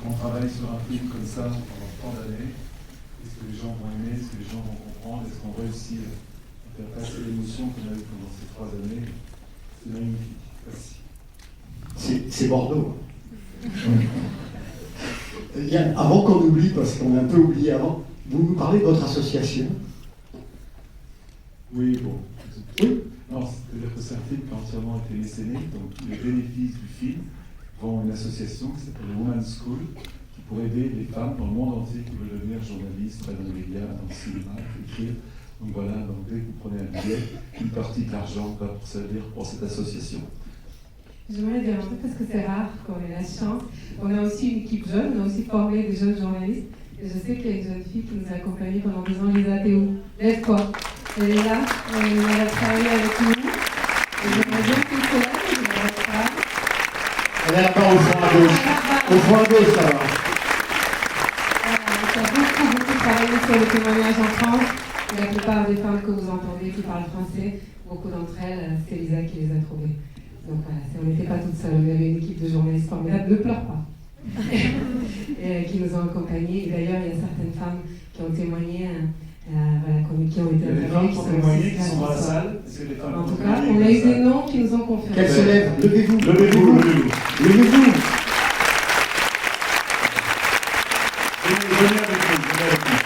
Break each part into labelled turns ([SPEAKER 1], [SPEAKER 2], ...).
[SPEAKER 1] On travaille sur un film comme ça pendant tant d'années. Est-ce que les gens vont aimer? Est-ce que les gens vont comprendre? Est-ce qu'on réussit à faire passer l'émotion qu'on a eue pendant ces 3 années? C'est magnifique. Merci.
[SPEAKER 2] C'est Bordeaux. Avant qu'on oublie, parce qu'on a un peu oublié avant, vous nous parlez de votre association?
[SPEAKER 1] Oui, bon.
[SPEAKER 2] Oui.
[SPEAKER 1] Non, c'est-à-dire que c'est un film qui a entièrement été mécéné, donc tous les bénéfices du film vont à une association qui s'appelle Women's School, qui pour aider les femmes dans le monde entier qui veulent devenir journalistes, dans les médias, dans le cinéma, écrire. Donc voilà, donc dès que vous prenez un billet, une partie de l'argent va pour servir pour cette association.
[SPEAKER 3] J'aimerais dire un peu parce que c'est rare qu'on ait la chance. On a aussi une équipe jeune, on a aussi formé des jeunes journalistes. Et je sais qu'il y a une jeune fille qui nous a accompagnés pendant 2 ans, Lisa Théo. Lève-toi. Elle est là, elle a travaillé avec nous. Et j'aimerais bien qu'elle soit là, je ne la pas.
[SPEAKER 2] Elle est là-bas au fond à gauche. Au fond à gauche, ça va.
[SPEAKER 3] On a beaucoup travaillé sur le témoignage en France. Et la plupart des femmes que vous entendez qui parlent français, beaucoup d'entre elles, c'est Lisa qui les a trouvées. Donc voilà, on n'était pas toutes seules, on avait une équipe de journalistes formidables, ne pleure pas, et, qui nous ont accompagnés. Et d'ailleurs, il y a certaines femmes qui ont témoigné, voilà, qui ont été
[SPEAKER 1] interviewées. Il y a des femmes qui ont témoigné, qui sont dans la salle.
[SPEAKER 3] En tout cas, on a eu des noms qui nous ont confirmé.
[SPEAKER 2] Qu'elles se lèvent, levez-vous.
[SPEAKER 1] Levez-vous.
[SPEAKER 2] Levez-vous.
[SPEAKER 1] Venez avec nous.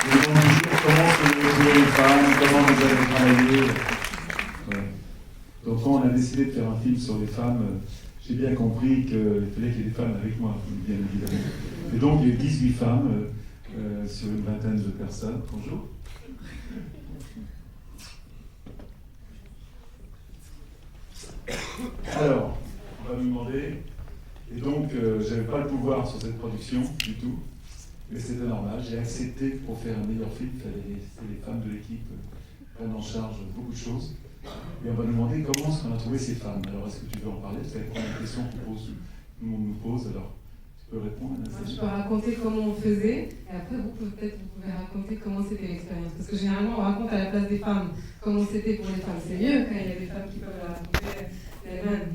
[SPEAKER 1] Nous allons vous dire comment se jouer les femmes, comment vous allez travailler. Ouais. Donc quand on a décidé de faire un film sur les femmes, j'ai bien compris qu'il fallait qu'il y ait des femmes avec moi, bien évidemment. Et donc il y a 18 femmes sur une vingtaine de personnes. Bonjour. Alors, on va nous demander, et donc j'avais pas le pouvoir sur cette production du tout, mais c'était normal, j'ai accepté que pour faire un meilleur film, il fallait laisser les femmes de l'équipe prendre en charge beaucoup de choses. Et on va nous demander comment est-ce qu'on a trouvé ces femmes. Alors est-ce que tu veux en parler? C'est la première question que tout le monde nous pose, alors tu peux répondre?
[SPEAKER 3] Je peux raconter comment on faisait, et après vous pouvez raconter comment c'était l'expérience. Parce que généralement on raconte à la place des femmes comment c'était pour les femmes. C'est mieux quand il y a des femmes qui peuvent la raconter elles-mêmes.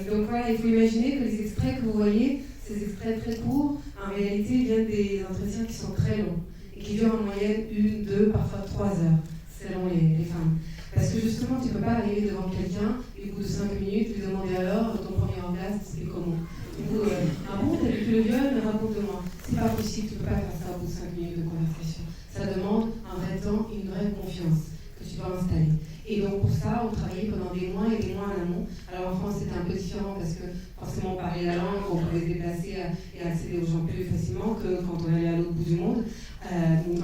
[SPEAKER 3] Donc voilà, il faut imaginer que les extraits que vous voyez, ces extraits très courts, en réalité viennent des entretiens qui sont très longs et qui durent en moyenne 1, 2, parfois 3 heures, selon les femmes. Parce que justement, tu ne peux pas arriver devant quelqu'un et au bout de 5 minutes lui demander alors ton premier orgasme, c'était comment? Du coup, ah bon, t'as vécu le viol, mais raconte-moi. C'est pas possible, tu ne peux pas faire ça au bout de 5 minutes de conversation. Ça demande un vrai temps et une vraie confiance que tu dois installer. Et donc pour ça, on travaillait pendant des mois et des mois en amont. Alors en France, c'était un peu différent parce que forcément, on parlait la langue, on pouvait se déplacer et accéder aux gens plus facilement que quand on allait à l'autre bout du monde.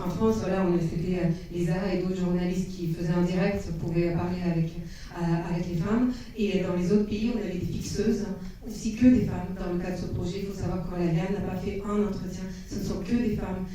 [SPEAKER 3] En France, voilà, c'était Lisa et d'autres journalistes qui faisaient un direct, pouvaient parler avec les femmes. Et dans les autres pays, on avait des fixeuses, aussi que des femmes. Dans le cadre de ce projet, il faut savoir que Laviane n'a pas fait un entretien. Ce ne sont que des femmes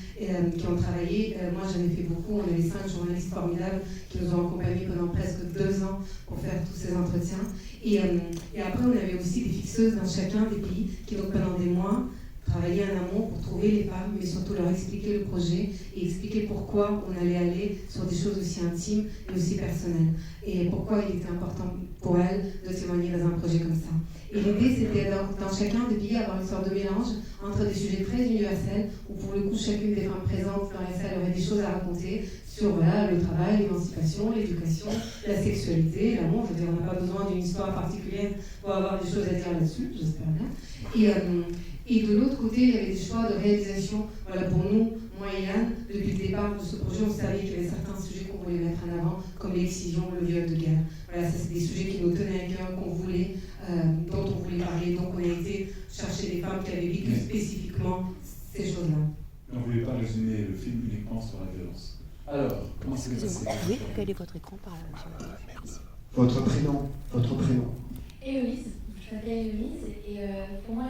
[SPEAKER 3] qui ont travaillé. Moi, j'en ai fait beaucoup. On avait 5 journalistes formidables qui nous ont accompagnés pendant presque 2 ans pour faire tous ces entretiens. Et après, on avait aussi des fixeuses dans chacun des pays qui, donc, pendant des mois, travailler en amont pour trouver les femmes, mais surtout leur expliquer le projet et expliquer pourquoi on allait aller sur des choses aussi intimes et aussi personnelles. Et pourquoi il était important pour elles de témoigner dans un projet comme ça. Et l'idée, c'était dans chacun des pays avoir une sorte de mélange entre des sujets très universels, où pour le coup, chacune des femmes présentes dans la salle aurait des choses à raconter sur voilà, le travail, l'émancipation, l'éducation, la sexualité, l'amour. Je veux dire, on n'a pas besoin d'une histoire particulière pour avoir des choses à dire là-dessus, j'espère bien. Et de l'autre côté, il y avait des choix de réalisation. Voilà, pour nous, moi et Yann, depuis le départ de ce projet, on savait qu'il y avait certains sujets qu'on voulait mettre en avant, comme l'excision, le viol de guerre. Voilà, ça c'est des sujets qui nous tenaient à cœur, qu'on voulait, dont on voulait parler. Donc on a été chercher des femmes qui avaient vécu spécifiquement ces choses-là.
[SPEAKER 1] On ne voulait pas résumer le film uniquement sur la violence. Alors, comment c'est passé?
[SPEAKER 4] Vous pouvez caler votre écran par là.
[SPEAKER 1] Merci.
[SPEAKER 2] Votre prénom.
[SPEAKER 5] Héloïse. Je m'appelle Héloïse et pour moi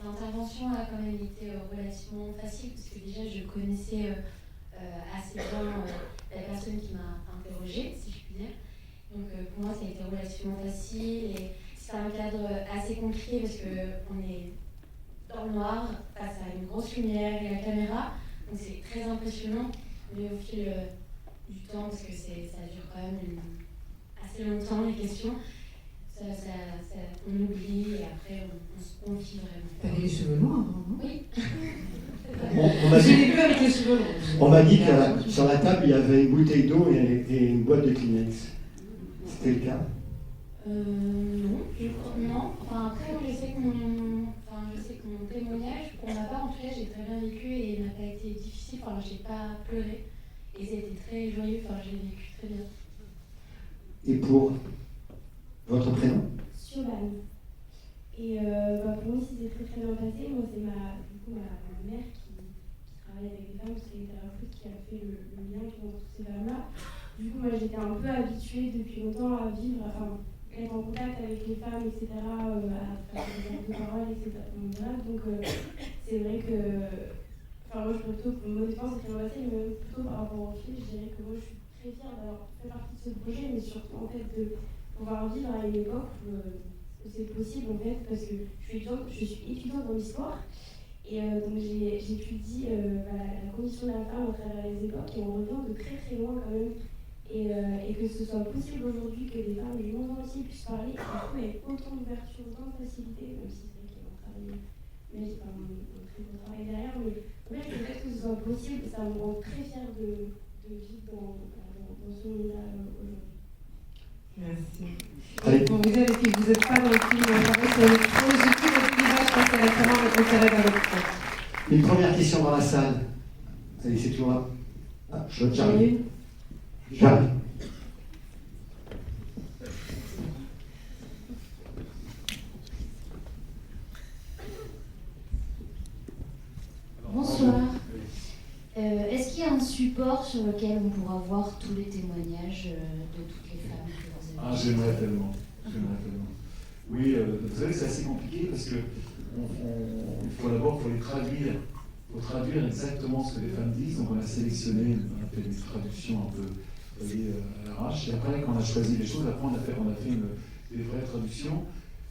[SPEAKER 5] l'intervention a quand même été relativement facile parce que déjà je connaissais assez bien la personne qui m'a interrogée, si je puis dire. Donc pour moi ça a été relativement facile et c'est un cadre assez compliqué parce qu'on est dans le noir face à une grosse lumière et la caméra, donc c'est très impressionnant, mais au fil du temps, parce que ça dure quand même assez longtemps les questions, on oublie et après on se confie vraiment.
[SPEAKER 3] T'avais les cheveux noirs avant, non?
[SPEAKER 5] Oui.
[SPEAKER 2] On m'a
[SPEAKER 3] Je
[SPEAKER 2] dit,
[SPEAKER 3] l'ai vu avec les cheveux longs.
[SPEAKER 2] on m'a dit que sur la table, il y avait une bouteille d'eau et une boîte de Kleenex. C'était le cas?
[SPEAKER 5] Non, non. Enfin, après, moi, je sais que mon témoignage, pour ma part, en tout cas, j'ai très bien vécu et n'a pas été difficile. Enfin, j'ai pas pleuré et c'était très joyeux. Enfin, j'ai vécu très bien.
[SPEAKER 2] Et pour votre prénom?
[SPEAKER 6] Siobhan. Et pour moi, c'était très très bien passé. Moi, c'est ma mère qui travaille avec les femmes, c'est une thérapeute qui a fait le lien entre toutes ces femmes-là. Du coup, moi, j'étais un peu habituée depuis longtemps à vivre, être en contact avec les femmes, etc., à faire des actes de parole, etc. Donc, c'est vrai que, moi, mon défense est très bien passée, mais plutôt par rapport au film, je dirais que moi, je suis très fière d'avoir fait partie de ce projet, mais surtout, en fait, de pouvoir vivre à une époque où c'est possible, en fait, parce que je suis étudiante en histoire, et donc j'étudie la condition de la femme à travers les époques, et on revient de très très loin quand même. Et que ce soit possible aujourd'hui que des femmes du monde entier puissent parler, et surtout avec autant d'ouverture, autant de facilité, même si c'est vrai qu'il y a un travail, mais c'est un très beau travail derrière, mais en fait, le fait que ce soit possible, ça me rend très fière de vivre dans ce monde-là aujourd'hui.
[SPEAKER 3] Merci.
[SPEAKER 2] Allez.
[SPEAKER 3] Pour vous dire que vous n'êtes pas dans le film, c'est j'ai tout votre visage quand c'est récemment repéré dans votre tête.
[SPEAKER 2] Une première question dans la salle. Allez, c'est toi. Ah, j'arrive. J'arrive.
[SPEAKER 5] Bonsoir. Est-ce qu'il y a un support sur lequel on pourra voir tous les témoignages de toutes les femmes que vous avez?
[SPEAKER 1] Ah, j'aimerais tellement. Oui, vous savez, c'est assez compliqué parce que il faut d'abord les traduire. Il faut traduire exactement ce que les femmes disent. Donc on a sélectionné, on a fait des traductions un peu à l'arrache. Et après, quand on a choisi les choses, après on a fait des vraies traductions.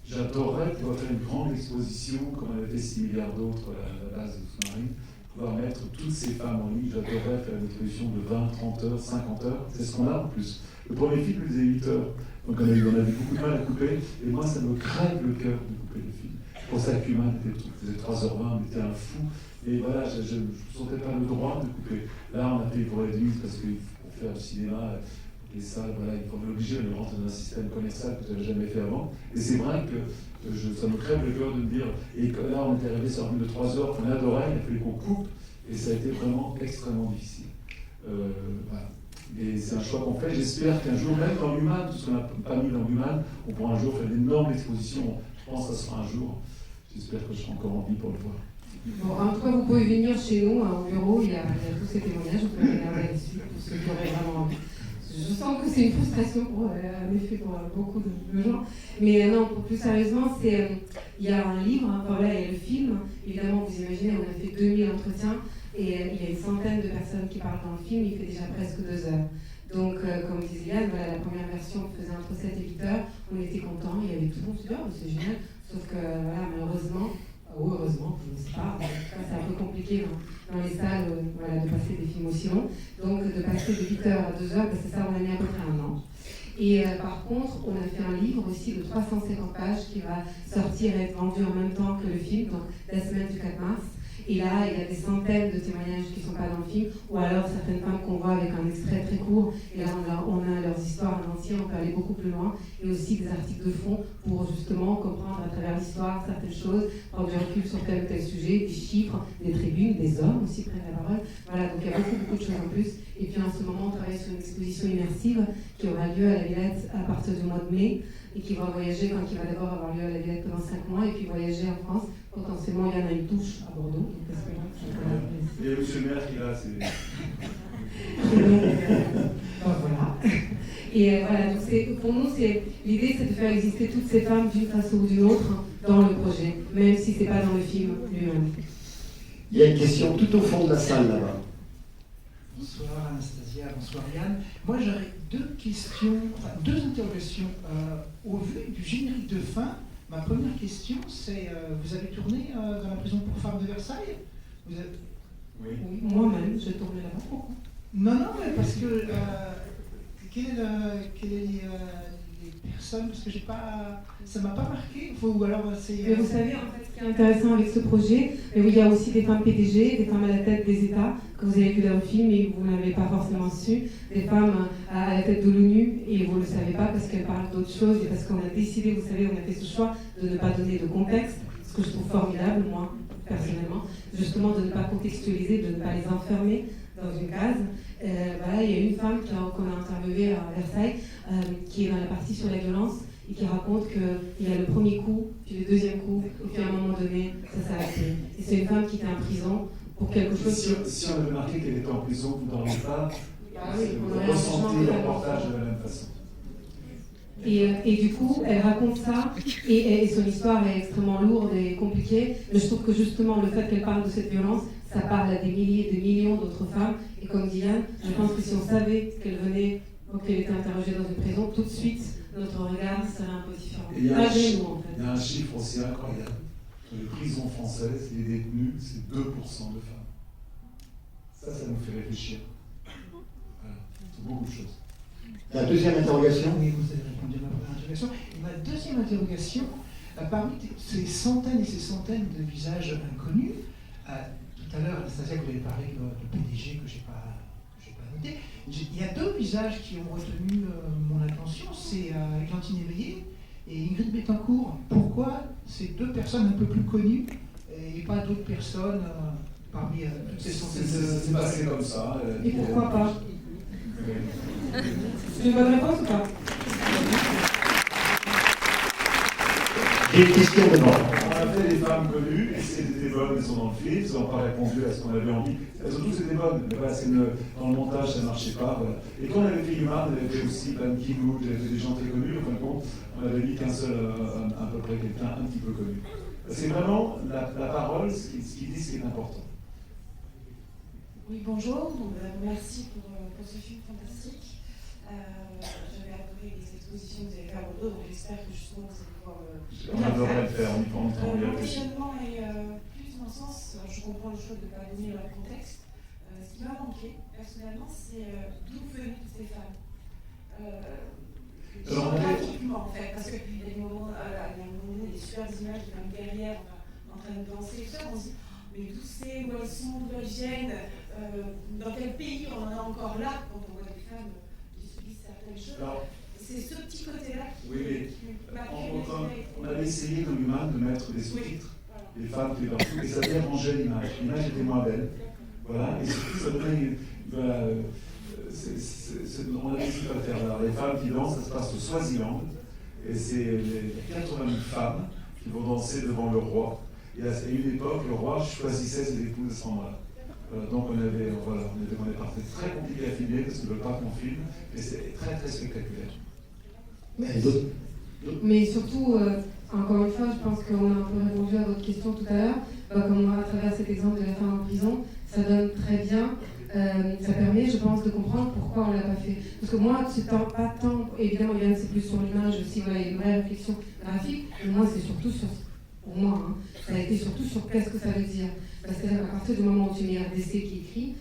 [SPEAKER 1] J'adorerais pouvoir faire une grande exposition, comme on avait fait 6 milliards d'autres à la base de sous-marine, pouvoir mettre toutes ces femmes en ligne. J'adorerais faire une exposition de 20, 30 heures, 50 heures. C'est ce qu'on a en plus. Le premier film faisait 8 heures. Donc on a eu beaucoup de mal à couper. Et moi, ça me crève le cœur de couper le film. Pour ça qu'Human faisait 3h20, on était un fou. Et voilà, je ne sentais pas le droit de couper. Là, on a fait pour réduire parce que pour faire du cinéma, les salles, voilà, il faut m'obliger de rentrer dans un système commercial que je n'avais jamais fait avant. Et c'est vrai que ça me crève le cœur de me dire. Et là, on était arrivé sur un film de 3 heures qu'on adorait, il a fallu qu'on coupe. Et ça a été vraiment extrêmement difficile. Voilà. Et c'est un choix qu'on fait. J'espère qu'un jour, même dans l'Human, tout ce qu'on n'a pas mis dans l'Human, on pourra un jour faire d'énormes expositions. Je pense que ça sera un jour. J'espère que je serai encore en vie pour le voir.
[SPEAKER 3] Bon, en tout cas, vous pouvez venir chez nous, au bureau, il y a tous ces témoignages, vous pouvez regarder là-dessus pour ceux qui auraient vraiment envie. Je sens que c'est une frustration pour beaucoup de gens. Mais non, plus sérieusement, il y a un livre, voilà, il y a le film. Évidemment, vous imaginez, on a fait 2000 entretiens et il y a une centaine de personnes qui parlent dans le film, il fait déjà presque 2 heures. Donc, comme disait Yann, voilà, la première version faisait entre 7 et 8 heures, on était contents, il y avait tout, on se dit, oh, c'est génial. Sauf que, voilà, malheureusement, ou heureusement, je ne sais pas, c'est un peu compliqué dans les salles de passer des films aussi longs. Donc de passer de 8 heures à 2 heures, c'est ça, on a mis à peu près 1 an. Et par contre, on a fait un livre aussi de 350 pages qui va sortir et être vendu en même temps que le film, donc la semaine du 4 mars. Et là, il y a des centaines de témoignages qui ne sont pas dans le film, ou alors certaines femmes qu'on voit avec un extrait très court, et là on a leurs histoires en entier, on peut aller beaucoup plus loin, et aussi des articles de fond pour justement comprendre à travers l'histoire certaines choses, prendre du recul sur tel ou tel sujet, des chiffres, des tribunes, des hommes aussi prennent la parole. Voilà, donc il y a beaucoup de choses en plus. Et puis en ce moment, on travaille sur une exposition immersive qui aura lieu à la Villette à partir du mois de mai, et qui va voyager, qui va d'abord avoir lieu à la Villette pendant 5 mois, et puis voyager en France. Potentiellement, il y en a une touche à Bordeaux.
[SPEAKER 1] Il y a M. le maire qui est là, c'est...
[SPEAKER 3] Voilà. Et voilà, donc pour nous, l'idée, c'est de faire exister toutes ces femmes d'une façon ou d'une autre dans le projet, même si ce n'est pas dans le film lui-même.
[SPEAKER 2] Il y a une question tout au fond de la salle là-bas.
[SPEAKER 7] Bonsoir Anastasia, bonsoir Yann. Moi j'aurais 2 questions, enfin 2 interrogations. Au vu du générique de fin, ma première question c'est, vous avez tourné dans la prison pour femmes de Versailles? Vous êtes...
[SPEAKER 1] Oui.
[SPEAKER 3] Oui, moi-même, j'ai tourné là-bas. Pourquoi?
[SPEAKER 7] Non, mais parce que quelles sont les personnes, parce que ça m'a pas marqué. Ou alors
[SPEAKER 3] Mais vous savez, en fait, ce qui est intéressant avec ce projet, il y a aussi des femmes PDG, des femmes à la tête des États, que vous avez vu dans le film et vous n'avez pas forcément su, des femmes à la tête de l'ONU, et vous ne le savez pas parce qu'elles parlent d'autres choses, et parce qu'on a décidé, vous savez, on a fait ce choix de ne pas donner de contexte, ce que je trouve formidable, moi, personnellement, justement de ne pas contextualiser, de ne pas les enfermer dans une case. Voilà, il y a une femme qu'on a interviewée à Versailles, qui est dans la partie sur la violence, et qui raconte qu'il y a le premier coup, puis le deuxième coup, et puis à un moment donné, ça s'est arrêté. Et c'est une femme qui était en prison pour quelque chose.
[SPEAKER 1] Si on avait marqué qu'elle était en prison, vous n'auriez pas
[SPEAKER 3] Oui,
[SPEAKER 1] ressenti le reportage de la même façon.
[SPEAKER 3] Et du coup, elle raconte ça, et son histoire est extrêmement lourde et compliquée, mais je trouve que justement le fait qu'elle parle de cette violence, ça parle à des milliers, des millions d'autres femmes, et comme dit Yann, je pense que si on savait qu'elle venait, ou qu'elle était interrogée dans une prison, tout de suite, notre regard serait un peu différent.
[SPEAKER 1] Il y a
[SPEAKER 3] en fait.
[SPEAKER 1] un chiffre aussi incroyable. Dans les prisons françaises, les détenus, c'est 2% de femmes. Ça nous fait réfléchir. Voilà, c'est beaucoup de choses.
[SPEAKER 2] La deuxième interrogation.
[SPEAKER 7] Oui, vous avez répondu à ma première interrogation. Et ma deuxième interrogation, parmi ces centaines et ces centaines de visages inconnus, tout à l'heure, Anastasia, vous avez parlé de PDG que je n'ai pas noté. Il y a deux visages qui ont retenu mon attention, c'est Églantine Éveillé et Ingrid Betancourt. Pourquoi ces deux personnes un peu plus connues et pas d'autres personnes parmi toutes ces centaines de...
[SPEAKER 1] C'est passé comme ça.
[SPEAKER 3] Et pourquoi pas? C'est une bonne réponse ou pas?
[SPEAKER 2] J'ai une question de moi.
[SPEAKER 1] On a fait des femmes connues, et c'était bonnes, elles sont dans le film, elles n'ont pas répondu à ce qu'on avait envie. Surtout, c'était bonnes, mais voilà, dans le montage, ça ne marchait pas. Voilà. Et quand on avait fait Human, on avait fait aussi Ban Ki-moon, j'avais fait des gens très connus, en fin de compte, on avait mis qu'un seul, à peu près quelqu'un un petit peu connu. C'est vraiment la parole, ce qui dit ce qui est important.
[SPEAKER 8] Oui, bonjour, donc, merci pour ce film fantastique. J'avais adoré les expositions que vous avez fait à Bordeaux, donc j'espère que justement vous allez pouvoir
[SPEAKER 1] On adorerait le faire, on y prend le temps.
[SPEAKER 8] Mon questionnement est plus dans le sens, je comprends le choix de ne pas donner leur contexte. Ce qui m'a manqué, personnellement, c'est d'où venaient toutes ces femmes. Géographiquement, en fait, parce qu'il y a des moments, des super images de femmes guerrières en train de danser, tout ça, on se dit, mais d'où c'est, où elles sont, d'où elles viennent, dans quel pays on en a encore là, quand on voit des femmes qui subissent certaines choses.
[SPEAKER 1] Alors,
[SPEAKER 8] c'est ce petit côté-là qui m'a
[SPEAKER 1] on avait essayé dans Human de mettre des sous-titres, des femmes qui étaient partout, et ça dérangeait l'image. L'image était moins belle. Voilà, et surtout, ça donnait. Voilà, on a décidé de le faire. Alors, les femmes qui dansent, ça se passe au Swaziland, et c'est les 80 000 femmes qui vont danser devant le roi. Et à une époque, le roi choisissait ses épouses à ce moment-là. Donc on est parti très compliqué à filmer parce qu'ils ne veulent pas qu'on filme, et c'est très très spectaculaire.
[SPEAKER 3] Mais surtout, encore une fois, je pense qu'on a un peu répondu à votre question tout à l'heure, comme à travers cet exemple de la femme en prison, ça donne très bien, ça permet, je pense, de comprendre pourquoi on ne l'a pas fait. Parce que moi, c'est pas tant, évidemment, Yann, c'est plus sur l'image aussi, voilà, il y a une vraie réflexion graphique, mais moi, c'est surtout sur, pour moi, ça a été surtout sur qu'est-ce que ça veut dire. C'est-à-dire qu'à partir du moment où tu mets RDC qui est écrit,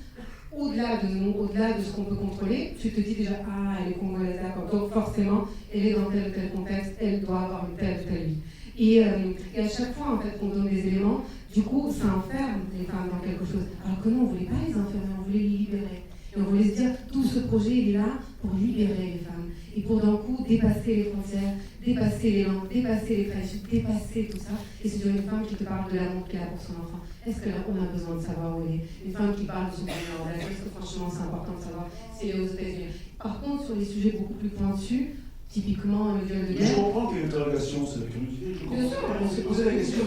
[SPEAKER 3] au-delà de ce qu'on peut contrôler, tu te dis déjà, ah, elle est congolaise, d'accord. Donc forcément, elle est dans tel ou tel contexte, elle doit avoir une telle ou telle vie. Et à chaque fois, en fait, qu'on donne des éléments, du coup, ça enferme les femmes dans quelque chose. Alors que nous, on ne voulait pas les enfermer, on voulait les libérer. Et on voulait se dire, tout ce projet, il est là pour libérer les femmes. Et pour d'un coup, dépasser les frontières, dépasser les langues, dépasser les préjugés, dépasser tout ça. Et c'est une femme qui te parle de l'amour qu'elle a pour son enfant. Est-ce qu'on a besoin de savoir où elle est? Une femme qui parle de son bonheur, est-ce que franchement c'est important de savoir si elle est aux États-Unis? Par contre, sur les sujets beaucoup plus pointus, typiquement le viol de guerre.
[SPEAKER 1] Je comprends qu'il y ait une interrogation, c'est la curiosité.
[SPEAKER 3] Bien sûr,
[SPEAKER 1] on s'est posé la question,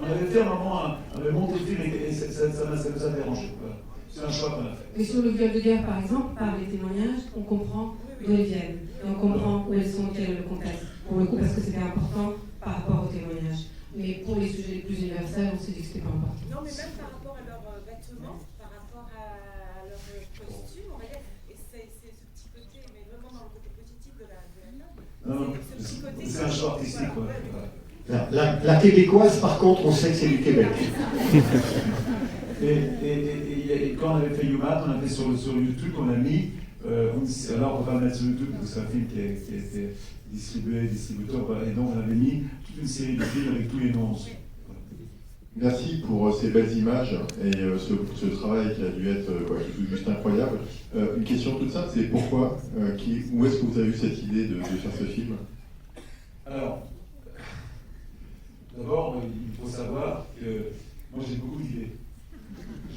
[SPEAKER 1] on avait fait un moment, on avait monté le film et ça nous a dérangé. Voilà. C'est un choix qu'on a fait.
[SPEAKER 3] Mais sur le viol de guerre, par exemple, par les témoignages, on comprend d'où elles viennent. Et on comprend où elles sont, quel est le contexte. Pour le coup, parce que c'était important par rapport aux témoignages. Mais pour les sujets les plus universels, on s'est dit que c'était pas important.
[SPEAKER 8] Non, mais même par rapport à leurs vêtements, par rapport à leur costume, on va dire, et c'est ce petit côté, mais vraiment dans le côté positif de la
[SPEAKER 1] Non, c'est un choix artistique.
[SPEAKER 2] Voilà. La québécoise, par contre, on sait que c'est du Québec.
[SPEAKER 1] Et quand on avait fait Human, on a fait sur YouTube, on a mis Alors, on ne peut pas le mettre sur YouTube parce que c'est un film qui a été distributeur, et donc on avait mis toute une série de films avec tous les noms.
[SPEAKER 9] Merci pour ces belles images et ce travail qui a dû être tout juste incroyable. Une question toute simple, c'est pourquoi, où est-ce que vous avez eu cette idée de faire ce film?
[SPEAKER 1] Alors, d'abord, il faut savoir que moi j'ai beaucoup d'idées.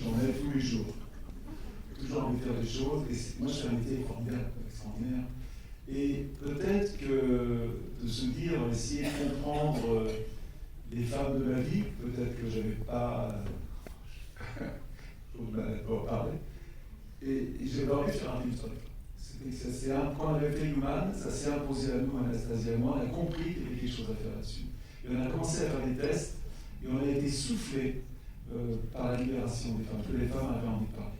[SPEAKER 1] J'en ai tous les jours. J'ai toujours envie de faire des choses, et moi je fais un métier formidable, extraordinaire. Et peut-être que de se dire, essayer de comprendre les femmes de ma vie, peut-être que je n'avais pas parlé. Et j'avais envie de faire un film sur les femmes. C'est un point de fait humain, ça s'est imposé à nous, Anastasia et moi, on a compris qu'il y avait quelque chose à faire là-dessus. Et on a commencé à faire des tests, et on a été soufflés par la libération des femmes, que les femmes avaient envie de parler.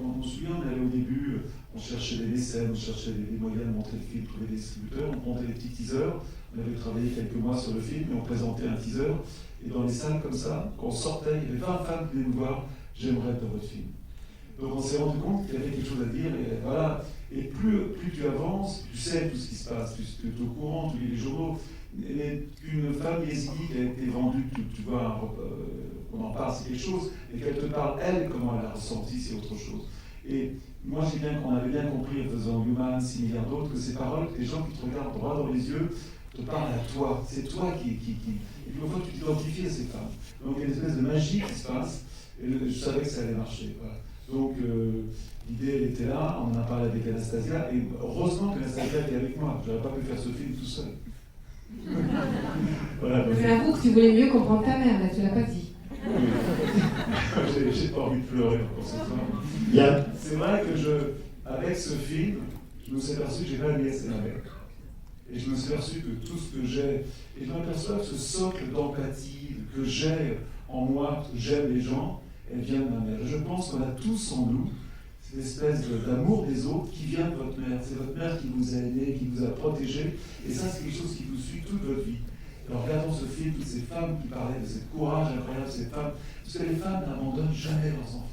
[SPEAKER 1] On se souvient, on allait au début, on cherchait des mécènes, on cherchait des moyens de montrer le film, trouver des distributeurs, on montait des petits teasers. On avait travaillé quelques mois sur le film et on présentait un teaser. Et dans les salles comme ça, quand on sortait, il y avait 20 femmes qui venaient nous voir, j'aimerais être dans votre film. Donc on s'est rendu compte qu'il y avait quelque chose à dire, et voilà. Et plus tu avances, tu sais tout ce qui se passe, tu es au courant, tu lis les journaux. Une femme yézidi qui a été vendue, tu vois, on en parle, c'est quelque chose, et qu'elle te parle, elle, comment elle a ressenti, c'est autre chose. Et moi, on avait bien compris, en faisant Human, 6 milliards d'autres, que ces paroles, les gens qui te regardent droit dans les yeux, te parlent à toi. C'est toi qui... Et puis, au fond, tu t'identifies à ces femmes. Donc, il y a une espèce de magie qui se passe, et je savais que ça allait marcher. Voilà. Donc, l'idée, elle était là, on en a parlé avec Anastasia, et heureusement qu'Anastasia était avec moi. Je n'aurais pas pu faire ce film tout seul. Voilà, donc...
[SPEAKER 3] Mais avoue que tu voulais mieux comprendre ta mère, là, tu l'as pas dit.
[SPEAKER 1] J'ai pas envie de pleurer pour ce soir. C'est vrai que avec ce film, je me suis aperçu que j'ai pas nièce et ma mère. Et je me suis aperçu que tout ce que j'ai, et je m'aperçois que ce socle d'empathie que j'ai en moi, que j'aime les gens, elle vient de ma mère. Je pense qu'on a tous en nous cette espèce d'amour des autres qui vient de votre mère. C'est votre mère qui vous a aidé, qui vous a protégé, et ça c'est quelque chose qui vous suit toute votre vie. Alors regardons ce film, toutes ces femmes qui parlaient de ce courage incroyable de ces femmes, parce que les femmes n'abandonnent jamais leurs enfants.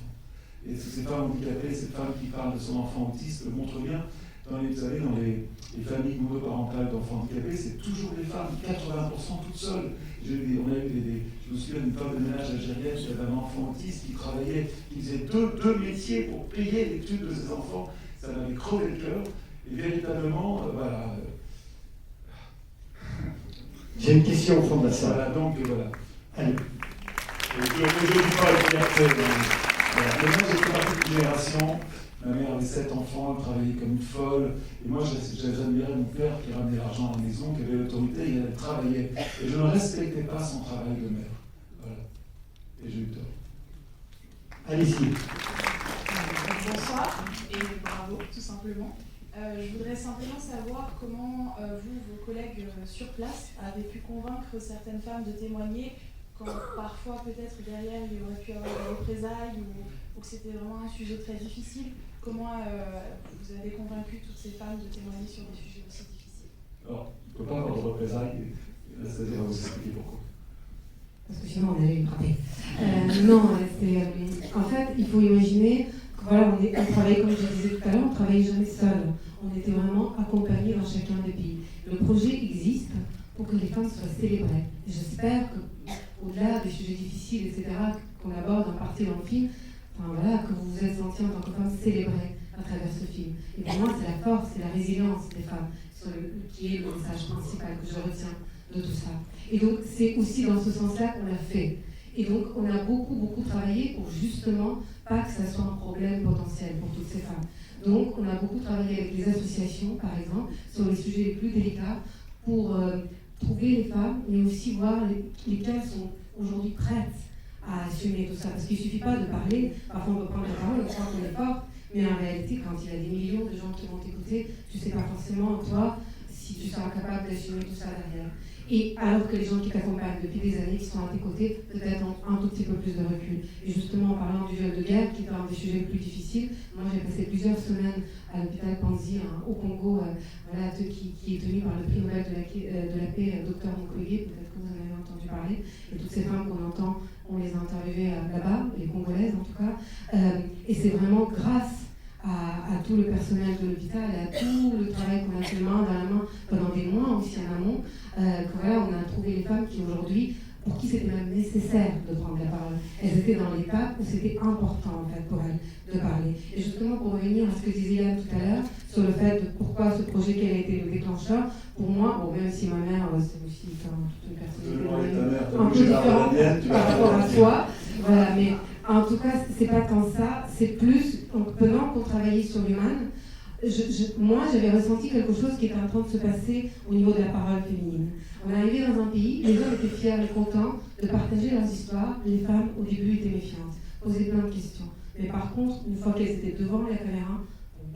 [SPEAKER 1] Et ces femmes handicapées, ces femmes qui parlent de son enfant autiste le montrent bien. Vous savez, dans les familles monoparentales d'enfants handicapés, c'est toujours les femmes, 80% toutes seules. Je me souviens d'une femme de ménage algérienne qui avait un enfant autiste qui travaillait, qui faisait deux métiers pour payer l'étude de ses enfants. Ça m'avait crevé le cœur. Et véritablement, voilà.
[SPEAKER 2] J'ai une question au fond de la salle.
[SPEAKER 1] Voilà, donc voilà.
[SPEAKER 2] Allez.
[SPEAKER 1] Et je ne dis pas les libertés. Voilà. Mais moi, j'ai fait partie d'une génération. Ma mère avait 7 enfants, elle travaillait comme une folle. Et moi, j'admirais mon père qui ramenait l'argent à la maison, qui avait l'autorité, et elle travaillait. Et je ne respectais pas son travail de mère. Voilà. Et j'ai eu tort.
[SPEAKER 2] Allez-y.
[SPEAKER 10] Bonsoir et bravo, tout simplement. Je voudrais simplement savoir comment vous, vos collègues sur place, avez pu convaincre certaines femmes de témoigner quand parfois peut-être derrière il y aurait pu avoir des représailles ou que c'était vraiment un sujet très difficile. Comment vous avez convaincu toutes ces femmes de témoigner sur des sujets aussi difficiles?
[SPEAKER 1] Alors, il ne peut pas avoir de représailles, et Anastasia va vous expliquer pourquoi.
[SPEAKER 3] Parce que sinon on allait me frapper. Non, en fait, il faut imaginer que voilà, on travaillait, comme je disais tout à l'heure, on ne travaillait jamais seul. On était vraiment accompagnés dans chacun des pays. Le projet existe pour que les femmes soient célébrées. Et j'espère qu'au-delà des sujets difficiles, etc., qu'on aborde en partie dans le film, enfin, voilà, que vous vous êtes sentis en tant que femme célébrées à travers ce film. Et pour moi, c'est la force, c'est la résilience des femmes qui est le message principal que je retiens de tout ça. Et donc, c'est aussi dans ce sens-là qu'on l'a fait. Et donc, on a beaucoup travaillé pour justement pas que ça soit un problème potentiel pour toutes ces femmes. Donc, on a beaucoup travaillé avec les associations, par exemple, sur les sujets les plus délicats pour trouver les femmes, mais aussi voir lesquelles sont aujourd'hui prêtes à assumer tout ça. Parce qu'il ne suffit pas de parler, parfois on peut prendre la parole, on croit qu'on est fort, mais en réalité, quand il y a des millions de gens qui vont t'écouter, tu ne sais pas forcément, toi, si tu seras capable d'assumer tout ça derrière. Et alors que les gens qui t'accompagnent depuis des années, qui sont à tes côtés, peut-être ont un tout petit peu plus de recul. Et justement, en parlant du viol de guerre, qui est un des sujets les plus difficiles, moi j'ai passé plusieurs semaines à l'hôpital Panzi, au Congo, voilà, qui est tenu par le prix Nobel de la paix, Dr Mukwege, peut-être que vous en avez entendu parler. Et toutes ces femmes qu'on entend, on les a interviewées là-bas, les Congolaises en tout cas. Et c'est vraiment grâce à à tout le personnel de l'hôpital et à tout le travail qu'on a fait main dans la main pendant des mois aussi en amont, que voilà, on a trouvé les femmes qui aujourd'hui, pour qui c'était même nécessaire de prendre la parole. Elles étaient dans l'étape où c'était important en fait pour elles de parler. Et justement pour revenir à ce que disait Yann tout à l'heure sur le fait de pourquoi ce projet, quel a été le déclencheur, pour moi, bon, même si ma mère c'est aussi toute une personnalité un peu différente par rapport à toi, voilà, mais en tout cas c'est pas tant ça, c'est plus, pendant qu'on travaillait sur Human, moi j'avais ressenti quelque chose qui était en train de se passer au niveau de la parole féminine. On est arrivé dans un pays, les hommes étaient fiers et contents de partager leurs histoires, les femmes au début étaient méfiantes, posaient plein de questions. Mais par contre, une fois qu'elles étaient devant la caméra,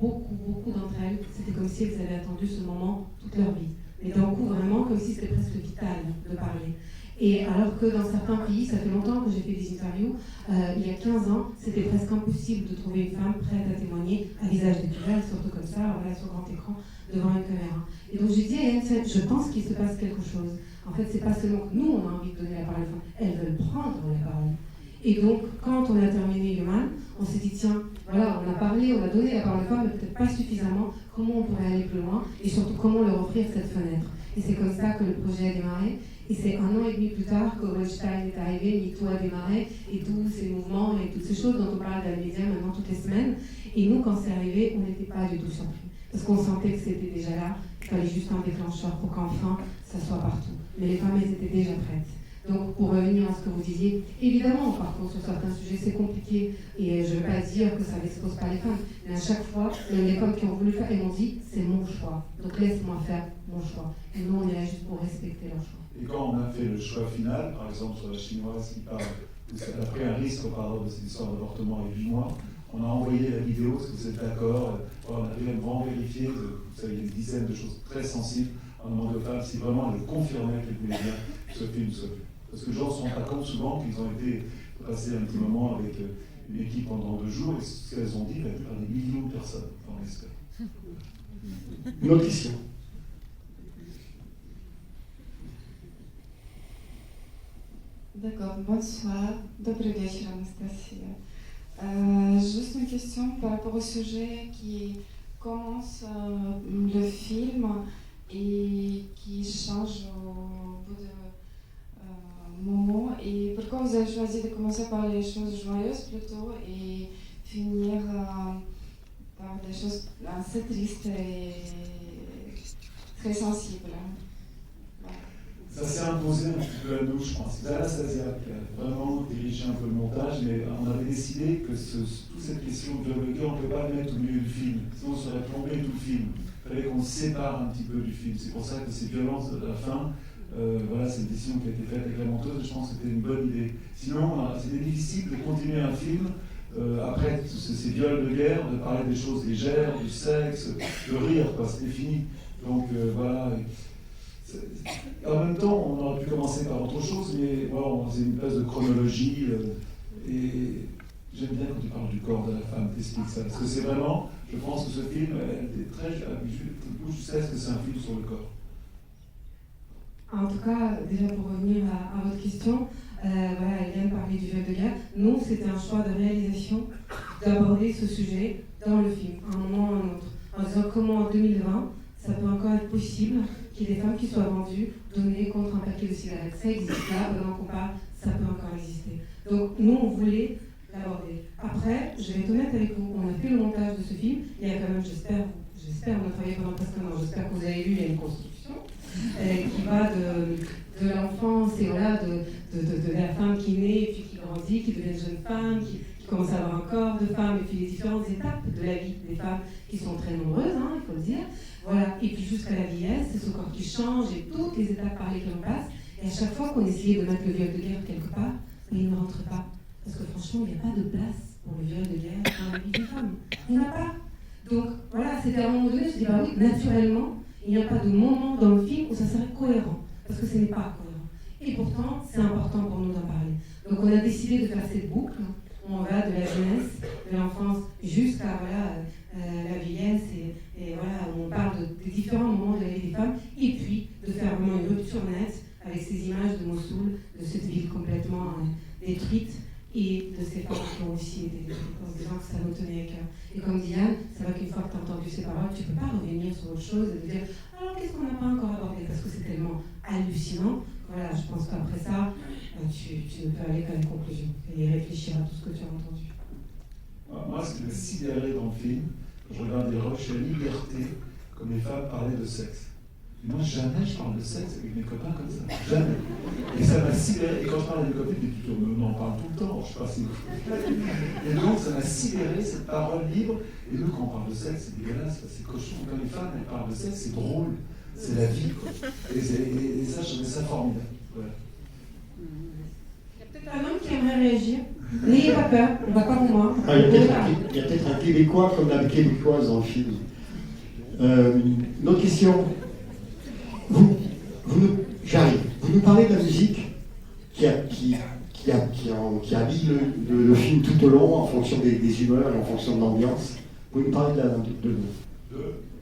[SPEAKER 3] beaucoup d'entre elles, c'était comme si elles avaient attendu ce moment toute leur vie. Mais d'un coup, vraiment, comme si c'était presque vital de parler. Et alors que dans certains pays, ça fait longtemps que j'ai fait des interviews, il y a 15 ans, c'était presque impossible de trouver une femme prête à témoigner à visage découvert, surtout comme ça, voilà, sur grand écran, devant une caméra. Et donc j'ai dit à Yann, je pense qu'il se passe quelque chose. En fait, c'est pas seulement que nous, on a envie de donner la parole aux femmes, elles veulent prendre la parole. Et donc, quand on a terminé Human, on s'est dit, tiens, voilà, on a parlé, on a donné la parole aux femmes, mais peut-être pas suffisamment, comment on pourrait aller plus loin, et surtout comment leur offrir cette fenêtre. Et c'est comme ça que le projet a démarré. Et c'est 1 an et demi plus tard que Weinstein est arrivé, MeToo a démarré, et tous ces mouvements et toutes ces choses dont on parle dans les médias maintenant toutes les semaines. Et nous, quand c'est arrivé, on n'était pas du tout surpris. Parce qu'on sentait que c'était déjà là, il fallait juste un déclencheur pour qu'enfin, ça soit partout. Mais les femmes, elles étaient déjà prêtes. Donc, pour revenir à ce que vous disiez, évidemment, par contre, sur certains sujets, c'est compliqué. Et je ne veux pas dire que ça n'expose pas les femmes. Mais à chaque fois, même les femmes qui ont voulu faire, elles m'ont dit, c'est mon choix. Donc, laisse-moi faire mon choix. Et nous, on est là juste pour respecter leur choix.
[SPEAKER 1] Et quand on a fait le choix final, par exemple sur la chinoise qui parle, elle a pris un risque en parlant de cette histoire d'avortement il y a 8 mois, on a envoyé la vidéo, est-ce que vous êtes d'accord? On a même vraiment vérifié, vous savez, il y a des dizaines de choses très sensibles en demandant aux femmes si vraiment elles confirmaient qu'elles voulaient bien que ce film soit vu. Parce que les gens ne se rendent pas compte souvent qu'ils ont été passés un petit moment avec une équipe pendant 2 jours, et ce qu'elles ont dit va être par des millions de personnes, on l'espère.
[SPEAKER 2] Une autre question.
[SPEAKER 11] D'accord, bonsoir. Добрый вечер, Anastasia. Juste une question par rapport au sujet qui commence le film et qui change au bout de moment. Et pourquoi vous avez choisi de commencer par les choses joyeuses plutôt et finir par des choses assez tristes et très sensibles?
[SPEAKER 1] Ça s'est imposé un petit peu à nous, je pense. C'est Anastasia qui a vraiment dirigé un peu le montage, mais on avait décidé que toute cette question de viol de guerre, on ne peut pas le mettre au milieu du film, sinon on serait plombé tout le film. Il fallait qu'on se sépare un petit peu du film. C'est pour ça que ces violences de la fin, voilà, c'est une décision qui a été faite avec la menteuse, et je pense que c'était une bonne idée. Sinon, c'était difficile de continuer un film, après ces viols de guerre, de parler des choses légères, du sexe, de rire, quoi, c'était fini. Donc voilà. En même temps, on aurait pu commencer par autre chose, mais voilà, on faisait une place de chronologie. Et j'aime bien quand tu parles du corps de la femme, t'expliques ça. Parce que c'est vraiment, je pense que ce film, elle était très habituée. Je sais que c'est un film sur le corps.
[SPEAKER 3] En tout cas, déjà pour revenir à votre question, voilà, Eliane parlait du viol de guerre. Nous, c'était un choix de réalisation d'aborder ce sujet dans le film, à un moment ou à un autre, en disant comment en 2020, ça peut encore être possible qu'il y ait des femmes qui soient vendues, données contre un paquet de cigarettes. Ça existe là, pendant qu'on parle, ça peut encore exister. Donc nous, on voulait l'aborder. Après, je vais être honnête avec vous, on a fait le montage de ce film, il y a quand même, j'espère, on a travaillé pendant presque 1 an, j'espère que vous avez lu, il y a une construction qui va de l'enfance et voilà, de la femme qui naît et puis qui grandit, qui devient jeune femme, qui commence à avoir un corps de femme, et puis les différentes étapes de la vie des femmes qui sont très nombreuses, hein, il faut le dire. Voilà, et puis jusqu'à la vieillesse, c'est ce corps qui change et toutes les étapes par lesquelles on passe. Et à chaque fois qu'on essayait de mettre le viol de guerre quelque part, mais il ne rentre pas. Parce que franchement, il n'y a pas de place pour le viol de guerre dans la vie d'une femme. Il n'y en a pas. Donc voilà, c'était à un moment donné, je me suis dit, bah oui, naturellement, il n'y a pas de moment dans le film où ça serait cohérent. Parce que ce n'est pas cohérent. Et pourtant, c'est important pour nous d'en parler. Donc on a décidé de faire cette boucle où on va de la jeunesse, de l'enfance, jusqu'à voilà, la vieillesse, et voilà, on parle des différents moments de la vie des femmes, et puis de faire vraiment une rupture nette avec ces images de Mossoul, de cette ville complètement détruite, et de ces femmes qui ont aussi été détruites, en se disant que ça nous tenait à cœur. Et comme dit Yann, c'est vrai qu'une peux pas revenir sur autre chose et te dire alors qu'est-ce qu'on n'a pas encore abordé, parce que c'est tellement hallucinant. Voilà, je pense qu'après ça, tu ne peux aller qu'à la conclusion et réfléchir à tout ce que tu as entendu.
[SPEAKER 1] Moi, ce qui m'a sidéré dans le film, quand je regarde les roches, c'est la liberté, comme les femmes parlaient de sexe. Et moi, jamais je parle de sexe avec mes copains comme ça. Jamais. Et ça m'a sidéré. Et quand je parle à mes copines, on en parle tout le temps, je sais pas si vous. Et donc, ça m'a sidéré, cette parole libre. Et nous, quand on parle de sexe, c'est dégueulasse, c'est cochon. Quand les femmes, elles parlent de sexe, c'est drôle. C'est la vie, quoi. Et ça, je trouvais ça formidable. Voilà.
[SPEAKER 3] Il y a peut-être un homme qui aimerait réagir. N'ayez pas peur, on ne va pas vous voir.
[SPEAKER 2] Ah, il y a peut-être un Québécois comme la Québécoise dans le film. Une autre question. J'arrive. Vous nous parlez de la musique qui habille le film tout au long en fonction des humeurs et en fonction de l'ambiance. Vous nous parlez de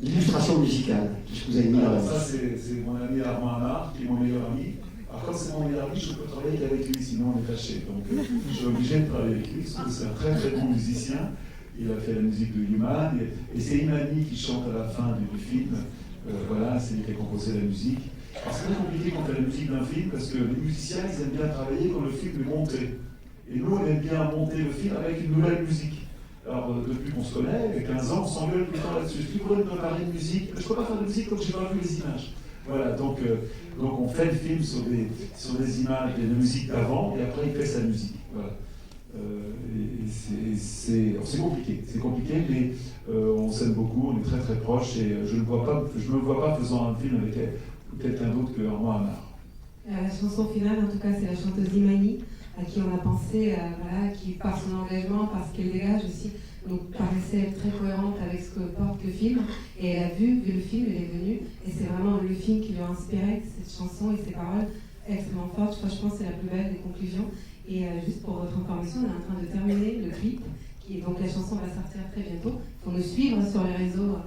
[SPEAKER 2] l'illustration musicale. Qu'est-ce que vous avez mis dans la
[SPEAKER 1] Ça, c'est mon ami Armand Amar, qui est mon meilleur ami. Alors, quand c'est mon meilleur ami, je peux travailler qu'avec lui, sinon on est fâché. Donc, je suis obligé de travailler avec lui, parce que c'est un très très bon musicien. Il a fait la musique de Human, et c'est Imani qui chante à la fin du film. Voilà, c'est lui qui a composé la musique. Alors, c'est très compliqué quand on fait la musique d'un film, parce que les musiciens, ils aiment bien travailler quand le film est monté. Et nous, on aime bien monter le film avec une nouvelle musique. Alors, depuis qu'on se connaît, 15 ans, on s'engueule tout le temps là-dessus. Je pourrais me préparer une musique, je ne peux pas faire de musique tant que je n'ai pas vu les images. Voilà, donc on fait le film sur des images et de musique d'avant, et après il fait sa musique. Voilà. C'est compliqué, mais on s'aime beaucoup, on est très très proches, et je ne me vois pas faisant un film avec quelqu'un d'autre que Armand Amar.
[SPEAKER 3] La chanson finale, en tout cas, c'est la chanteuse Imani, à qui on a pensé, voilà, qui par son engagement, par ce qu'elle dégage aussi, nous paraissait être très cohérente avec ce que porte le film. Et elle a vu le film, elle est venue, et c'est vraiment le film qui lui a inspiré cette chanson et ses paroles extrêmement fortes. Je pense que c'est la plus belle des conclusions. Et juste pour votre information, on est en train de terminer le clip. Donc la chanson va sortir très bientôt. Il faut nous suivre sur les réseaux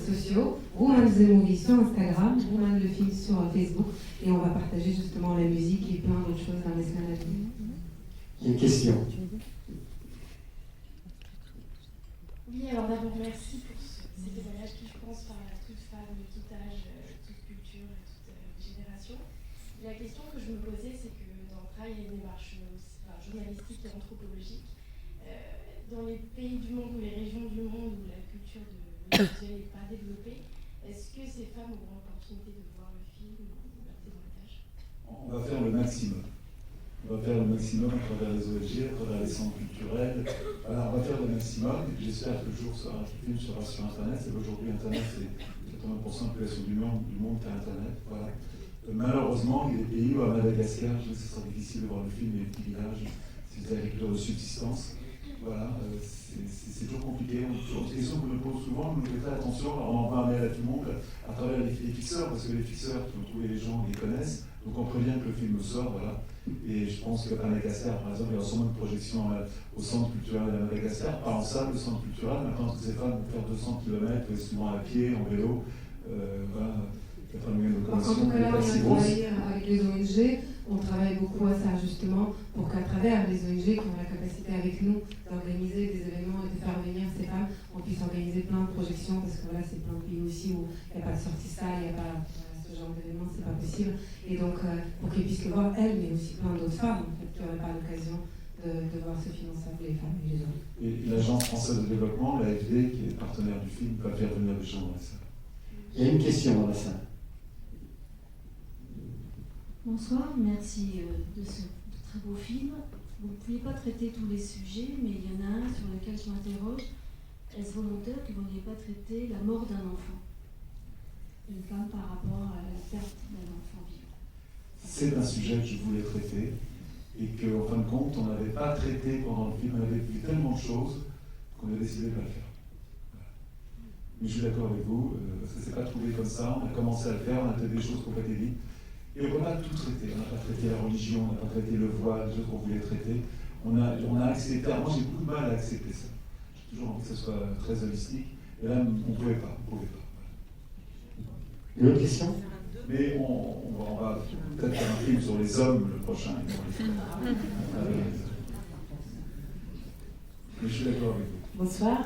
[SPEAKER 3] sociaux. Woman the Movie sur Instagram, Woman le film sur Facebook. Et on va partager justement la musique et plein d'autres choses dans les semaines à venir.
[SPEAKER 2] Il y a une question.
[SPEAKER 6] Oui, alors d'abord merci pour ces témoignages qui, je pense, parlent à toute femme de tout âge, toute culture et toute génération. La question que je me posais, c'est que dans le travail, il y a une démarche journalistique et anthropologique. Dans les pays du monde ou les régions du monde où la culture de l'audiovisuel n'est pas développée, est-ce que ces femmes auront l'opportunité de voir le film ou leur témoignage?
[SPEAKER 1] On va faire le maximum. On va faire le maximum à travers les ONG, à travers les centres culturels. Alors, on va faire le maximum, et j'espère que le jour le film sera sur Internet. Aujourd'hui, Internet, c'est 80% de la population du monde qui a Internet. Voilà. Malheureusement, il y a des pays où à Madagascar, je sais que ce sera difficile de voir le film, les petits villages, c'est des agriculteurs de subsistance. Voilà, c'est toujours compliqué. C'est une question qu'on nous pose souvent, nous devons faire attention. Alors, on en va mail à tout le monde à travers les fixeurs, parce que les fixeurs, qui ont trouvé les gens, les connaissent. Donc, on prévient que le film sort, voilà. Et je pense qu'à Madagascar, par exemple, il y aura sûrement une projection au centre culturel de Madagascar, pas en salle, le centre culturel. Maintenant, toutes ces femmes vont faire 200 km, souvent à pied, en vélo. Voilà.
[SPEAKER 3] En tout cas, là, on a travaillé avec les ONG. On travaille beaucoup à ça, justement, pour qu'à travers les ONG qui ont la capacité avec nous d'organiser des événements et de faire venir ces femmes, on puisse organiser plein de projections, parce que voilà, c'est plein de pays aussi où il n'y a pas de sortie salle, il n'y a pas ce genre d'événement, c'est pas possible. Et donc, pour qu'elles puissent le voir, elles, mais aussi plein d'autres femmes, en fait, qui n'auraient pas l'occasion de voir ce film ensemble, les femmes et les hommes.
[SPEAKER 1] Et l'Agence française de développement, l'AFD, qui est partenaire du film, va faire venir des gens dans la salle.
[SPEAKER 2] Il y a une question dans la salle.
[SPEAKER 12] Bonsoir, merci de ce très beau film. Vous ne pouvez pas traiter tous les sujets, mais il y en a un sur lequel je m'interroge. Est-ce volontaire que vous n'ayez pas traité la mort d'un enfant, d'une femme par rapport à la perte d'un enfant vivant?
[SPEAKER 1] C'est un sujet que je voulais traiter et qu'en fin de compte, on n'avait pas traité pendant le film. On avait vu tellement de choses qu'on a décidé de pas le faire. Voilà. Mais je suis d'accord avec vous, parce que c'est pas trouvé comme ça. On a commencé à le faire, on a fait des choses qu'on a été dites. Et on n'a pas tout traité. On n'a pas traité la religion, on n'a pas traité le voile, des choses qu'on voulait traiter. On a accepté. Alors moi, j'ai beaucoup de mal à accepter ça. J'ai toujours envie que ce soit très holistique. Et là, on ne pouvait pas.
[SPEAKER 2] Une autre question?
[SPEAKER 1] Mais on va peut-être faire un film sur les hommes le prochain. Mais je suis d'accord avec vous.
[SPEAKER 13] Bonsoir.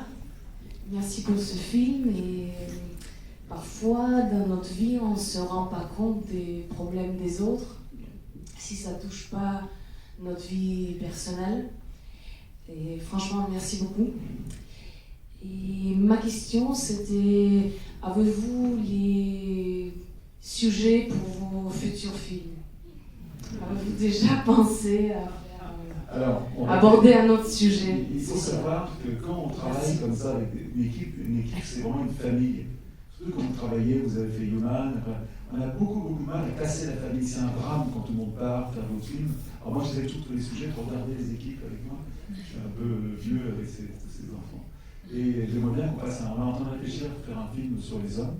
[SPEAKER 13] Merci pour ce film et
[SPEAKER 12] parfois, dans notre vie, on ne se rend pas compte des problèmes des autres si ça ne touche pas notre vie personnelle. Et franchement, merci beaucoup. Et ma question, c'était, avez-vous les sujets pour vos futurs films? Avez-vous déjà pensé à aborder un autre sujet?
[SPEAKER 1] Il faut savoir que quand on travaille comme ça avec une équipe c'est vraiment une famille. Surtout quand vous travaillez, vous avez fait Human, on a beaucoup de mal à casser la famille. C'est un drame quand tout le monde part faire votre film. Alors moi j'essaie toujours tous les sujets pour regarder les équipes avec moi. Je suis un peu vieux avec ces enfants. Et j'aimerais bien qu'on fasse on est en train de réfléchir à faire un film sur les hommes.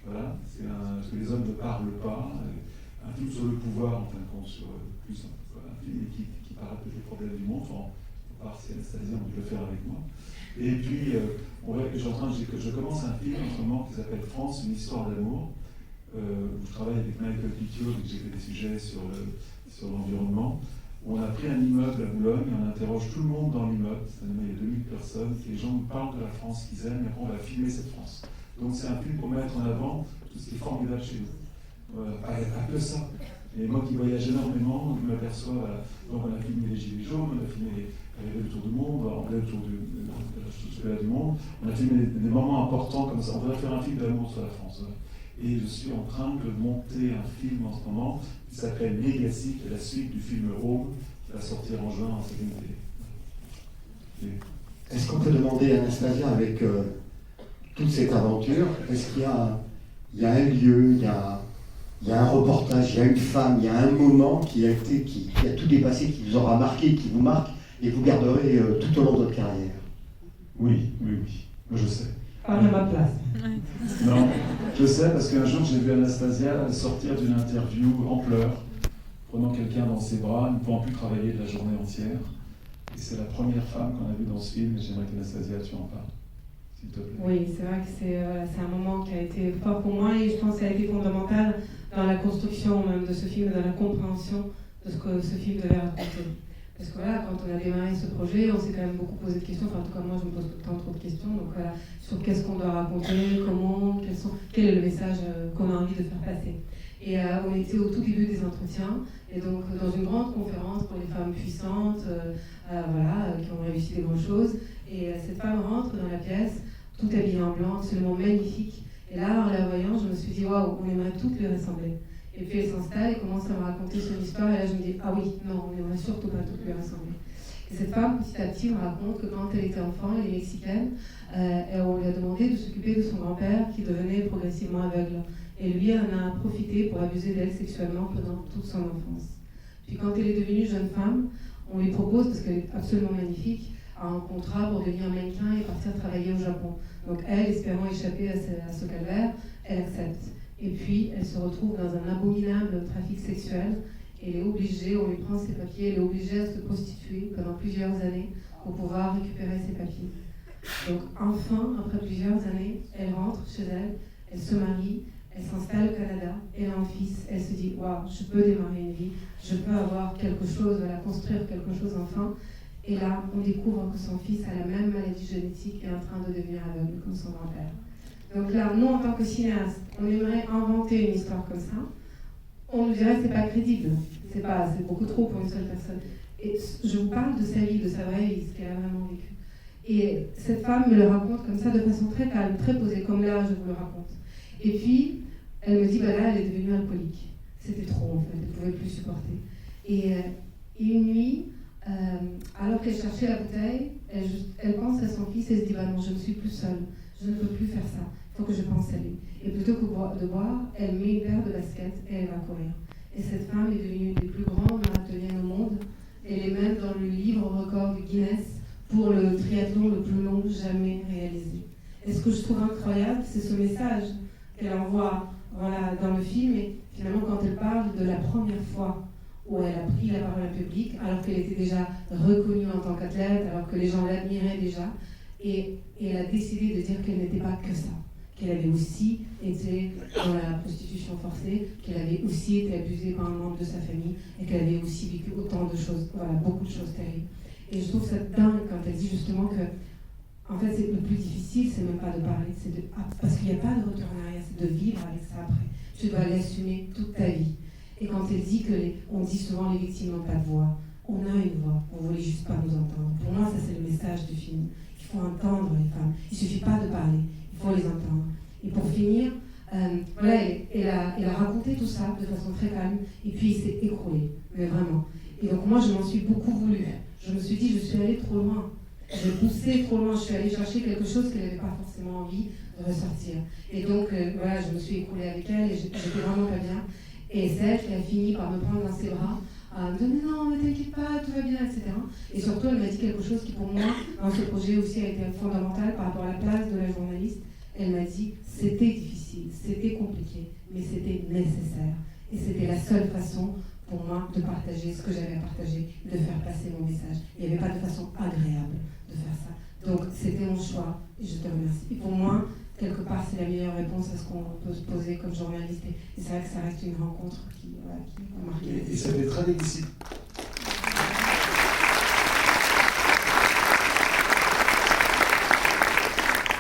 [SPEAKER 1] Voilà, parce que les hommes ne parlent pas. Un film sur le pouvoir, en fin de compte, sur plus un film qui parle de des problèmes du monde. Enfin, à part si Anastasia on peut le faire avec moi. Et puis, je commence un film en ce moment qui s'appelle France, une histoire d'amour, où je travaille avec Michael Pitio, donc j'ai fait des sujets sur l'environnement. On a pris un immeuble à Boulogne et on interroge tout le monde dans l'immeuble, c'est-à-dire il y a 2000 personnes, et les gens nous parlent de la France qu'ils aiment, et après on va filmer cette France. Donc c'est un film pour mettre en avant tout ce qui est formidable chez nous. Pas que ça. Et moi qui voyage énormément, je m'aperçois, donc on a filmé les Gilets jaunes, on a filmé le Tour du monde, le Tour du monde, on a filmé des moments importants comme ça. On va faire un film d'amour sur la France. Et je suis en train de monter un film en ce moment qui s'appelle Legacy, qui est la suite du film Home, qui va sortir en juin en série télé.
[SPEAKER 2] Est-ce qu'on peut demander à Anastasia, avec toute cette aventure, est-ce qu'il y a un lieu, il y a un reportage, il y a une femme, il y a un moment qui a tout dépassé, qui vous aura marqué, qui vous marque, et vous garderez tout au long de votre carrière?
[SPEAKER 1] Oui, je sais.
[SPEAKER 3] Parle à ma place.
[SPEAKER 1] Non, je sais parce qu'un jour j'ai vu Anastasia sortir d'une interview en pleurs, prenant quelqu'un dans ses bras, ne pouvant plus travailler de la journée entière. Et c'est la première femme qu'on a vue dans ce film, et j'aimerais qu'Anastasia, tu en parles, s'il te plaît.
[SPEAKER 3] Oui, c'est vrai que c'est un moment qui a été fort pour moi et je pense que ça a été fondamental dans la construction même de ce film, dans la compréhension de ce que ce film devait raconter. Parce que voilà, quand on a démarré ce projet, on s'est quand même beaucoup posé de questions, enfin en tout cas moi je me pose tout le temps trop de questions, donc voilà, sur qu'est-ce qu'on doit raconter, comment, quel est le message qu'on a envie de faire passer. Et on était au tout début des entretiens, et donc dans une grande conférence pour les femmes puissantes, qui ont réussi des grandes choses, et cette femme rentre dans la pièce, tout habillée en blanc, absolument magnifique, et là en la voyant, je me suis dit waouh, on aimerait toutes lui ressembler. Et puis elle s'installe et commence à me raconter son histoire. Et là, je me dis, ah oui, non, on n'aimerait surtout pas tout lui ressembler. Et cette femme, petit à petit, me raconte que quand elle était enfant, elle est mexicaine, on lui a demandé de s'occuper de son grand-père qui devenait progressivement aveugle. Et lui en a profité pour abuser d'elle sexuellement pendant toute son enfance. Puis quand elle est devenue jeune femme, on lui propose, parce qu'elle est absolument magnifique, un contrat pour devenir mannequin et partir travailler au Japon. Donc elle, espérant échapper à ce calvaire, elle accepte. Et puis, elle se retrouve dans un abominable trafic sexuel. Elle est obligée, on lui prend ses papiers, elle est obligée à se prostituer pendant plusieurs années pour pouvoir récupérer ses papiers. Donc, enfin, après plusieurs années, elle rentre chez elle, elle se marie, elle s'installe au Canada, elle a un fils, elle se dit « Waouh, je peux démarrer une vie, je peux avoir quelque chose, construire quelque chose enfin ». Et là, on découvre que son fils a la même maladie génétique et est en train de devenir aveugle comme son grand-père. Donc là, nous, en tant que cinéaste, on aimerait inventer une histoire comme ça. On nous dirait que c'est pas crédible, c'est beaucoup trop pour une seule personne. Et je vous parle de sa vie, de sa vraie vie, ce qu'elle a vraiment vécu. Et cette femme me le raconte comme ça, de façon très calme, très posée, comme là, je vous le raconte. Et puis, elle me dit, là, elle est devenue alcoolique. C'était trop, en fait, elle ne pouvait plus supporter. Et une nuit, alors qu'elle cherchait la bouteille, elle pense à son fils et se dit, non, je ne suis plus seule, je ne peux plus faire ça. Il faut que je pense à lui. Et plutôt que de boire, elle met une paire de baskets et elle va courir. Et cette femme est devenue une des plus grandes marathoniennes au monde. Elle est même dans le livre record du Guinness pour le triathlon le plus long jamais réalisé. Et ce que je trouve incroyable, c'est ce message qu'elle envoie dans le film. Et finalement, quand elle parle de la première fois où elle a pris la parole en public, alors qu'elle était déjà reconnue en tant qu'athlète, alors que les gens l'admiraient déjà, et elle a décidé de dire qu'elle n'était pas que ça. Qu'elle avait aussi été dans la prostitution forcée, qu'elle avait aussi été abusée par un membre de sa famille et qu'elle avait aussi vécu autant de choses, beaucoup de choses terribles. Et je trouve ça dingue quand elle dit justement que En fait, c'est le plus difficile, c'est même pas de parler, parce qu'il n'y a pas de retour en arrière, c'est de vivre avec ça après. Tu dois l'assumer toute ta vie. Et quand elle dit on dit souvent les victimes n'ont pas de voix, on a une voix, on voulait juste pas nous entendre. Pour moi, ça c'est le message du film. Il faut entendre les femmes. Il suffit pas de parler, il faut les entendre. Et pour finir, voilà, elle a raconté tout ça de façon très calme, et puis il s'est écroulé, mais vraiment. Et donc moi, je m'en suis beaucoup voulu. Je me suis dit, je suis allée trop loin. J'ai poussé trop loin, je suis allée chercher quelque chose qu'elle n'avait pas forcément envie de ressortir. Et donc, voilà, je me suis écroulée avec elle et j'étais vraiment pas bien. Et c'est elle qui a fini par me prendre dans ses bras, me dire « Non, mais t'inquiète pas, tout va bien, etc. » Et surtout, elle m'a dit quelque chose qui, pour moi, dans ce projet aussi a été fondamental par rapport à la place de la journaliste. Elle m'a dit « C'était difficile, c'était compliqué, mais c'était nécessaire. » Et c'était la seule façon pour moi de partager ce que j'avais à partager, de faire passer mon message. Il n'y avait pas de façon agréable de faire ça. Donc c'était mon choix et je te remercie. Et pour moi, quelque part, c'est la meilleure réponse à ce qu'on peut se poser comme journaliste. Et c'est vrai que ça reste une rencontre qui m'a marqué.
[SPEAKER 1] Et c'était très difficile.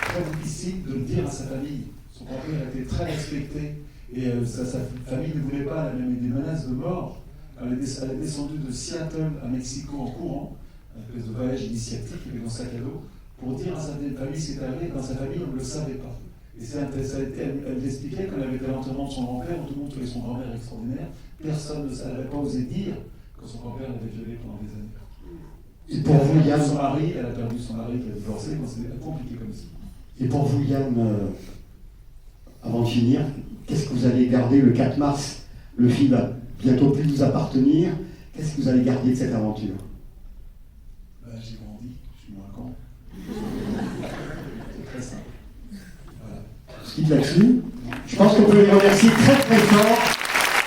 [SPEAKER 1] Très difficile de le dire à sa famille. Son grand-père était très respecté et sa famille ne voulait pas, elle avait des menaces de mort. Elle est descendue de Seattle à Mexico en courant, un espèce de voyage initiatique avec un sac à dos, pour dire à sa famille ce qui était arrivé. Dans sa famille, on ne le savait pas. Et elle expliquait qu'elle avait été à l'enterrement de son grand-père, tout le monde trouvait son grand-père extraordinaire. Personne n'avait pas osé dire que son grand-père l'avait violé pendant des années.
[SPEAKER 2] Et pour vous, Yann,
[SPEAKER 1] elle a perdu son mari qui a divorcé, c'était compliqué comme ça.
[SPEAKER 2] Et pour vous, Yann, avant de finir, qu'est-ce que vous allez garder le 4 mars? Le film va bientôt plus vous appartenir. Qu'est-ce que vous allez garder de cette aventure?
[SPEAKER 1] J'ai grandi, je suis moins con. C'est très simple. Voilà.
[SPEAKER 2] Je quitte là-dessus. Je pense qu'on peut les remercier très très fort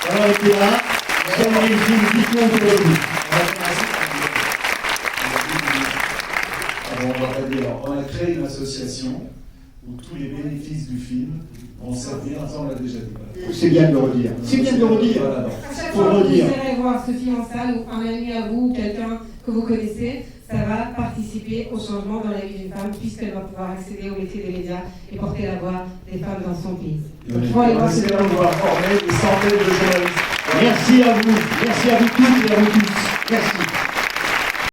[SPEAKER 2] d'avoir été là. J'aimerais le film dites-moi pour vous.
[SPEAKER 1] On a créé une association où tous les bénéfices du film vont servir, ça on l'a déjà dit.
[SPEAKER 2] C'est bien de le redire. C'est bien de le redire.
[SPEAKER 1] Voilà,
[SPEAKER 3] à chaque fois que vous irez voir ce film en salle, ou un ami à vous, ou quelqu'un que vous connaissez, ça va participer au changement dans la vie d'une femme, puisqu'elle va pouvoir accéder au métier des médias et porter la voix des femmes dans son pays.
[SPEAKER 1] On espère pouvoir former des centaines de journalistes.
[SPEAKER 2] Merci à vous tous et à vous tous. Merci.